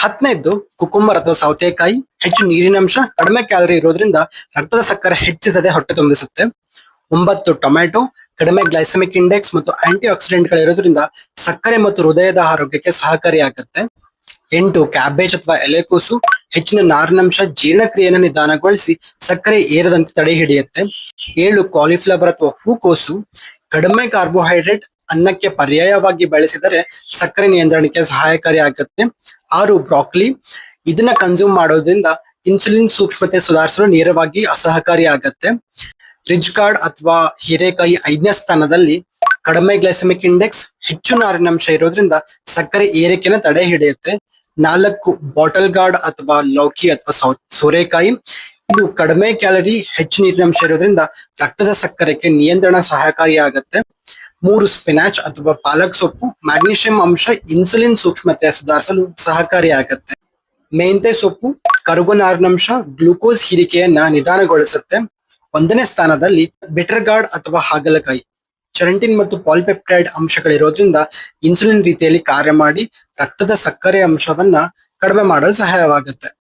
ಹತ್ತನೇದ್ದು cucumber ಅಥವಾ ಸೌತೆಕಾಯಿ ಹೆಚ್ಚು ನೀರಿನಂಶ, ಕಡಿಮೆ ಕ್ಯಾಲರಿ ಇರೋದ್ರಿಂದ ರಕ್ತದ ಸಕ್ಕರೆ ಹೆಚ್ಚಿಸದೆ ಹೊಟ್ಟೆ ತುಂಬಿಸುತ್ತೆ. 9 ಟೊಮ್ಯಾಟೊ ಕಡಿಮೆ ಗ್ಲೈಸೆಮಿಕ್ ಇಂಡೆಕ್ಸ್ ಮತ್ತು ಆಂಟಿ ಆಕ್ಸಿಡೆಂಟ್ ಗಳಿರೋದ್ರಿಂದ ಸಕ್ಕರೆ ಮತ್ತು ಹೃದಯದ ಆರೋಗ್ಯಕ್ಕೆ ಸಹಕಾರಿಯಾಗುತ್ತೆ. 8 ಕ್ಯಾಬೇಜ್ ಅಥವಾ ಎಲೆಕೋಸು ಹೆಚ್ಚಿನ ನಾರಿನಂಶ, ಜೀರ್ಣಕ್ರಿಯೆಯನ್ನು ನಿಧಾನಗೊಳಿಸಿ ಸಕ್ಕರೆ ಏರದಂತೆ ತಡೆ ಹಿಡಿಯುತ್ತೆ. 7 ಕಾಲಿಫ್ಲವರ್ ಅಥವಾ ಹೂಕೋಸು ಕಡಿಮೆ ಕಾರ್ಬೋಹೈಡ್ರೇಟ್, ಅನ್ನಕ್ಕೆ ಪರ್ಯಾಯವಾಗಿ ಬಳಸಿದರೆ ಸಕ್ಕರೆ ನಿಯಂತ್ರಣಕ್ಕೆ ಸಹಾಯಕಾರಿಯಾಗುತ್ತೆ. 6 ಬ್ರಾಕೊಲಿ ಇದನ್ನ ಕನ್ಸ್ಯೂಮ್ ಮಾಡೋದ್ರಿಂದ ಇನ್ಸುಲಿನ್ ಸೂಕ್ಷ್ಮತೆ ಸುಧಾರಿಸಲು ನೇರವಾಗಿ ಅಸಹಕಾರಿಯಾಗತ್ತೆ. ರಿಚ್ ಗಾರ್ಡ್ ಅಥವಾ ಹೀರೆಕಾಯಿ 5ನೇ ಸ್ಥಾನದಲ್ಲಿ ಕಡಿಮೆ ಗ್ಲೈಸೆಮಿಕ್ ಇಂಡೆಕ್ಸ್, ಹೆಚ್ಚು ನಾರಿನಂಶ ಇರೋದ್ರಿಂದ ಸಕ್ಕರೆ ಏರಿಕೆನ ತಡೆ ಹಿಡಿಯುತ್ತೆ. 4 ಬಾಟಲ್ ಗಾರ್ಡ್ ಅಥವಾ ಲೌಕಿ ಅಥವಾ ಸೋರೆಕಾಯಿ ಇದು ಕಡಿಮೆ ಕ್ಯಾಲರಿ, ಹೆಚ್ಚು ನೀರಿನಂಶ ಇರೋದ್ರಿಂದ ರಕ್ತದ ಸಕ್ಕರೆಗೆ ನಿಯಂತ್ರಣ ಸಹಕಾರಿಯಾಗತ್ತೆ. 3 ಸ್ಪಿನಾಚ್ ಅಥವಾ ಪಾಲಕ್ ಸೊಪ್ಪು ಮ್ಯಾಗ್ನೀಷಿಯಂ ಅಂಶ ಇನ್ಸುಲಿನ್ ಸೂಕ್ಷ್ಮತೆ ಸುಧಾರಿಸಲು ಸಹಕಾರಿಯಾಗತ್ತೆ. ಮೆಂತೆ ಸೊಪ್ಪು ಕರಗುನಾರಿನಂಶ, ಗ್ಲೂಕೋಸ್ ಹೀರಿಕೆಯನ್ನ ನಿಧಾನಗೊಳಿಸುತ್ತೆ. 1ನೇ ಸ್ಥಾನದಲ್ಲಿ ಬಿಟರ್ ಗಾರ್ಡ್ ಅಥವಾ ಹಾಗಲಕಾಯಿ ಚೆರಂಟಿನ್ ಮತ್ತು ಪಾಲಿಪೆಪ್ಟೈಡ್ ಅಂಶಗಳಿರೋದ್ರಿಂದ ಇನ್ಸುಲಿನ್ ರೀತಿಯಲ್ಲಿ ಕಾರ್ಯ ಮಾಡಿ ರಕ್ತದ ಸಕ್ಕರೆ ಅಂಶವನ್ನ ಕಡಿಮೆ ಮಾಡಲು ಸಹಾಯವಾಗುತ್ತೆ.